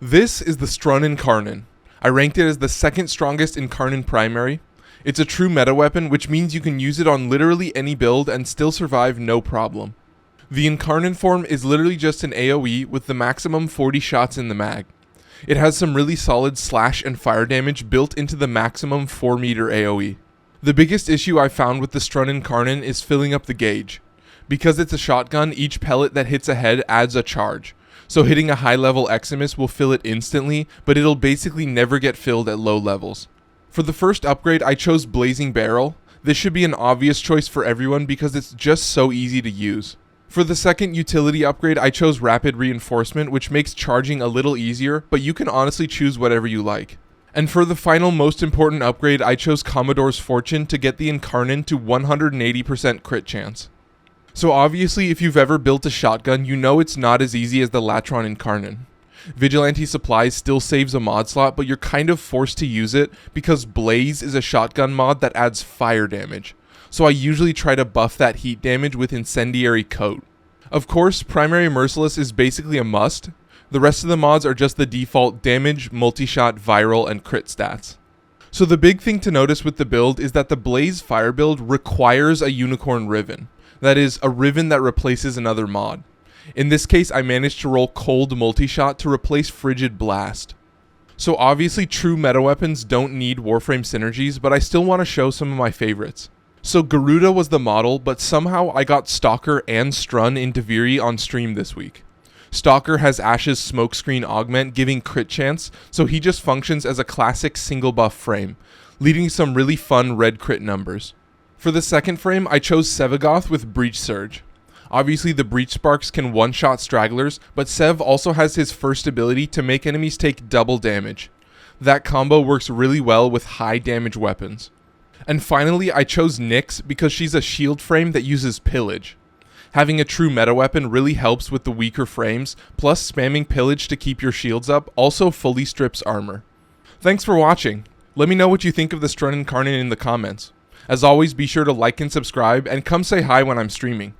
This is the Strun Incarnon. I ranked it as the second strongest Incarnon Primary. It's a true meta weapon, which means you can use it on literally any build and still survive no problem. The Incarnon form is literally just an AoE with the maximum 40 shots in the mag. It has some really solid slash and fire damage built into the maximum 4 meter AoE. The biggest issue I found with the Strun Incarnon is filling up the gauge. Because it's a shotgun, each pellet that hits a head adds a charge. So hitting a high level Eximus will fill it instantly, but it'll basically never get filled at low levels. For the first upgrade, I chose Blazing Barrel. This should be an obvious choice for everyone because it's just so easy to use. For the second utility upgrade, I chose Rapid Reinforcement, which makes charging a little easier, but you can honestly choose whatever you like. And for the final most important upgrade, I chose Commodore's Fortune to get the Incarnon to 180% crit chance. So obviously, if you've ever built a shotgun, you know it's not as easy as the Latron Incarnon. Vigilante Supplies still saves a mod slot, but you're kind of forced to use it because Blaze is a shotgun mod that adds fire damage. So I usually try to buff that heat damage with Incendiary Coat. Of course, Primary Merciless is basically a must. The rest of the mods are just the default damage, multi-shot, viral, and crit stats. So the big thing to notice with the build is that the Blaze Fire build requires a Unicorn Riven. That is, a Riven that replaces another mod. In this case, I managed to roll Cold Multi-Shot to replace Frigid Blast. So obviously true meta weapons don't need Warframe synergies, but I still want to show some of my favorites. So Garuda was the model, but somehow I got Stalker and Strun into Viri on stream this week. Stalker has Ash's Smokescreen Augment giving crit chance, so he just functions as a classic single buff frame, leading some really fun red crit numbers. For the second frame, I chose Sevagoth with Breach Surge. Obviously the Breach Sparks can one-shot stragglers, but Sev also has his first ability to make enemies take double damage. That combo works really well with high damage weapons. And finally, I chose Nyx because she's a shield frame that uses Pillage. Having a true meta weapon really helps with the weaker frames, plus spamming Pillage to keep your shields up also fully strips armor. Thanks for watching. Let me know what you think of the Strun Incarnon in the comments. As always, be sure to like and subscribe, and come say hi when I'm streaming.